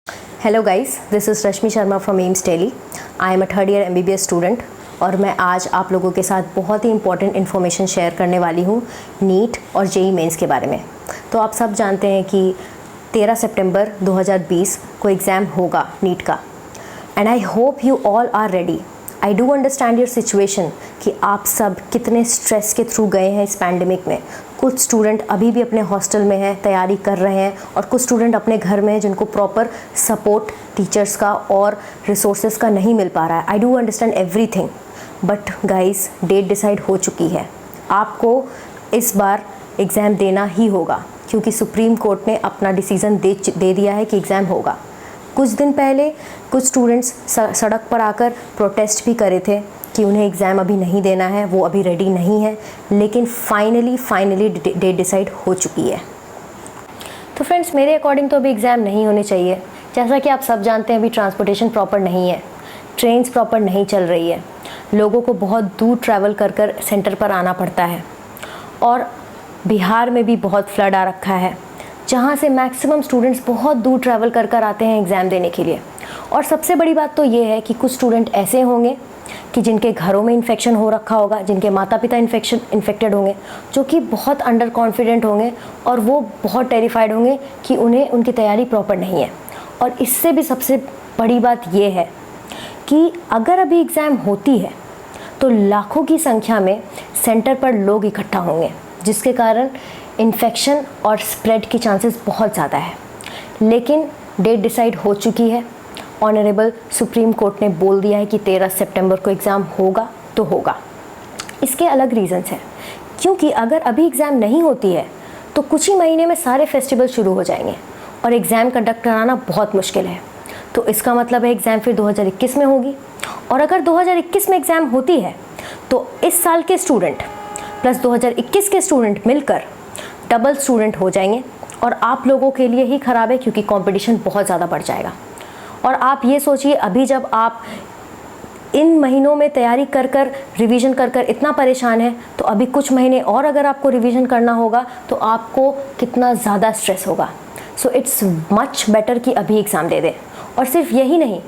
Hello guys, this is Rashmi Sharma from AIIMS Delhi. I am a third year MBBS student और मैं आज आप लोगों के साथ बहुत ही इंपॉर्टेंट इन्फॉर्मेशन शेयर करने वाली हूँ नीट और जेईई मेंस के बारे में। तो आप सब जानते हैं कि 13 सितंबर 2020 को एग्ज़ाम होगा नीट का, and I hope you all are ready. I do understand your situation कि आप सब कितने स्ट्रेस के थ्रू गए हैं इस पैंडमिक में। कुछ स्टूडेंट अभी भी अपने हॉस्टल में हैं, तैयारी कर रहे हैं, और कुछ स्टूडेंट अपने घर में हैं जिनको प्रॉपर सपोर्ट टीचर्स का और रिसोर्सेज का नहीं मिल पा रहा है। I do understand everything, but guys date decide हो चुकी है। आपको इस बार एग्ज़ाम देना ही होगा क्योंकि सुप्रीम कोर्ट ने अपना डिसीज़न दे दिया है कि एग्ज़ाम होगा। कुछ दिन पहले कुछ स्टूडेंट्स सड़क पर आकर प्रोटेस्ट भी करे थे कि उन्हें एग्ज़ाम अभी नहीं देना है, वो अभी रेडी नहीं है, लेकिन फाइनली डेट डिसाइड हो चुकी है। तो फ्रेंड्स, मेरे अकॉर्डिंग तो अभी एग्ज़ाम नहीं होने चाहिए। जैसा कि आप सब जानते हैं, अभी ट्रांसपोर्टेशन प्रॉपर नहीं है, ट्रेन्स प्रॉपर नहीं चल रही है, लोगों को बहुत दूर ट्रैवल कर सेंटर पर आना पड़ता है, और बिहार में भी बहुत फ्लड आ रखा है जहाँ से मैक्सिमम स्टूडेंट्स बहुत दूर ट्रैवल कर आते हैं एग्ज़ाम देने के लिए। और सबसे बड़ी बात तो ये है कि कुछ स्टूडेंट ऐसे होंगे कि जिनके घरों में इन्फेक्शन हो रखा होगा, जिनके माता पिता इन्फेक्टेड होंगे, जो कि बहुत अंडर कॉन्फिडेंट होंगे और वो बहुत टेरिफाइड होंगे कि उन्हें उनकी तैयारी प्रॉपर नहीं है। और इससे भी सबसे बड़ी बात ये है कि अगर अभी एग्ज़ाम होती है तो लाखों की संख्या में सेंटर पर लोग इकट्ठा होंगे, जिसके कारण इन्फेक्शन और स्प्रेड की चांसेस बहुत ज़्यादा है। लेकिन डेट डिसाइड हो चुकी है। ऑनरेबल सुप्रीम कोर्ट ने बोल दिया है कि 13 सितंबर को एग्ज़ाम होगा तो होगा। इसके अलग रीज़न्स हैं, क्योंकि अगर अभी एग्ज़ाम नहीं होती है तो कुछ ही महीने में सारे फेस्टिवल शुरू हो जाएंगे और एग्ज़ाम कंडक्ट कराना बहुत मुश्किल है। तो इसका मतलब है एग्ज़ाम फिर 2021 में होगी, और अगर 2021 में एग्ज़ाम होती है तो इस साल के स्टूडेंट प्लस 2021 के स्टूडेंट मिलकर डबल स्टूडेंट हो जाएंगे, और आप लोगों के लिए ही ख़राब है क्योंकि कंपटीशन बहुत ज़्यादा बढ़ जाएगा। और आप ये सोचिए, अभी जब आप इन महीनों में तैयारी कर रिवीजन कर इतना परेशान है, तो अभी कुछ महीने और अगर आपको रिवीजन करना होगा तो आपको कितना ज़्यादा स्ट्रेस होगा। सो इट्स मच बेटर कि अभी एग्ज़ाम दे दें। और सिर्फ यही नहीं,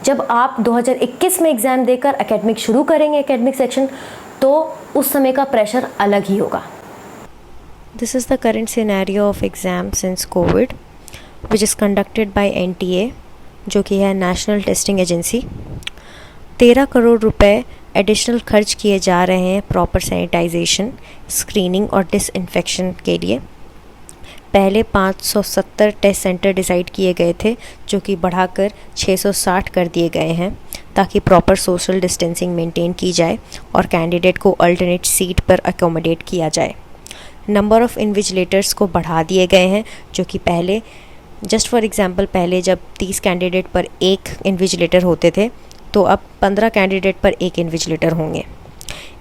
जब आप 2021 में एग्ज़ाम देकर एकेडमिक शुरू करेंगे, एकेडमिक सेक्शन, तो उस समय का प्रेशर अलग ही होगा। This is the current scenario of exam since COVID, which is conducted by NTA, जो कि है नेशनल टेस्टिंग एजेंसी। 13 करोड़ रुपए एडिशनल खर्च किए जा रहे हैं प्रॉपर सैनिटाइजेशन, स्क्रीनिंग और डिसइंफेक्शन के लिए। पहले 570 टेस्ट सेंटर डिसाइड किए गए थे, जो कि बढ़ाकर 660 कर दिए गए हैं, ताकि प्रॉपर सोशल डिस्टेंसिंग मेंटेन की जाए और कैंडिडेट को अल्टरनेट सीट पर अकोमोडेट किया जाए। नंबर ऑफ़ इन्विजिलेटर्स को बढ़ा दिए गए हैं, जो कि पहले जस्ट फॉर एग्ज़ाम्पल पहले जब 30 कैंडिडेट पर एक इन्विजिलेटर होते थे, तो अब 15 कैंडिडेट पर एक इन्विजिलेटर होंगे।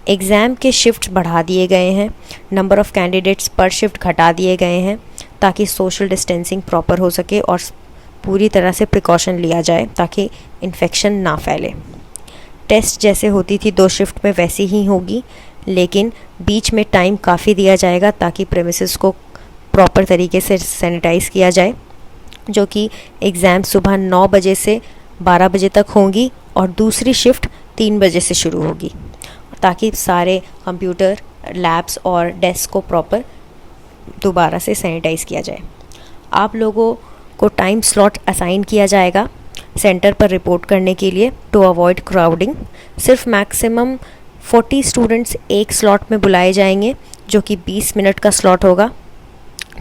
एग्ज़ाम के शिफ्ट बढ़ा दिए गए हैं, नंबर ऑफ़ कैंडिडेट्स पर शिफ्ट घटा दिए गए हैं, ताकि सोशल डिस्टेंसिंग प्रॉपर हो सके और पूरी तरह से प्रिकॉशन लिया जाए ताकि इन्फेक्शन ना फैले। टेस्ट जैसे होती थी 2 शिफ्ट में वैसी ही होगी, लेकिन बीच में टाइम काफ़ी दिया जाएगा ताकि प्रेमिसेस को प्रॉपर तरीके से सैनिटाइज़ किया जाए, जो कि एग्ज़ाम सुबह 9 बजे से 12 बजे तक होंगी और दूसरी शिफ्ट 3 बजे से शुरू होगी, ताकि सारे कंप्यूटर, लैब्स और डेस्क को प्रॉपर दोबारा से सैनिटाइज़ किया जाए। आप लोगों को टाइम स्लॉट असाइन किया जाएगा सेंटर पर रिपोर्ट करने के लिए टू अवॉइड क्राउडिंग। सिर्फ मैक्सिमम 40 स्टूडेंट्स एक स्लॉट में बुलाए जाएंगे, जो कि 20 मिनट का स्लॉट होगा,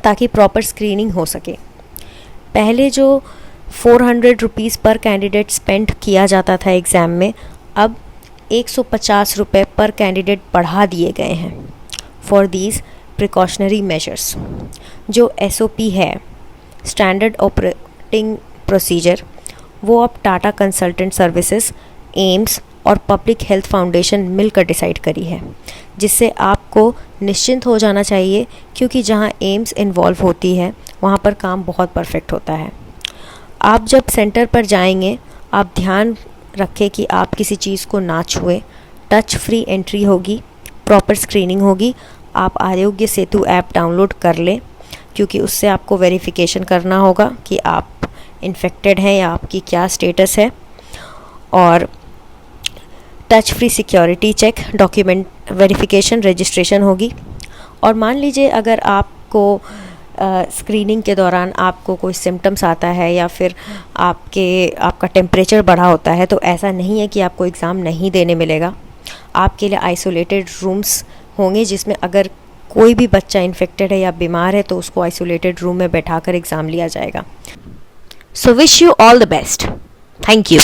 ताकि प्रॉपर स्क्रीनिंग हो सके। पहले जो 400 रुपीज़ पर कैंडिडेट स्पेंड किया जाता था एग्ज़ाम में, अब 150 रुपये पर कैंडिडेट बढ़ा दिए गए हैं फॉर दीज प्रिकॉशनरी मेजर्स। जो SOP है, स्टैंडर्ड ऑपरेटिंग प्रोसीजर, वो अब टाटा कंसल्टेंट सर्विसेज, एम्स और पब्लिक हेल्थ फाउंडेशन मिलकर डिसाइड करी है, जिससे आपको निश्चिंत हो जाना चाहिए, क्योंकि जहां एम्स इन्वॉल्व होती है वहां पर काम बहुत परफेक्ट होता है। आप जब सेंटर पर जाएंगे, आप ध्यान रखें कि आप किसी चीज़ को ना छुएं, टच फ्री एंट्री होगी, प्रॉपर स्क्रीनिंग होगी। आप आरोग्य सेतु ऐप डाउनलोड कर लें, क्योंकि उससे आपको वेरिफिकेशन करना होगा कि आप इन्फेक्टेड हैं या आपकी क्या स्टेटस है, और touch free security check, document verification, registration होगी। और मान लीजिए अगर आपको स्क्रीनिंग के दौरान आपको कोई सिम्टम्स आता है या फिर आपका टेम्परेचर बढ़ा होता है, तो ऐसा नहीं है कि आपको एग्ज़ाम नहीं देने मिलेगा। आपके लिए आइसोलेटेड रूम्स होंगे जिसमें अगर कोई भी बच्चा इन्फेक्टेड है या बीमार है तो उसको आइसोलेटेड रूम में बैठाकर एग्ज़ाम लिया जाएगा। So wish you all the best. Thank you.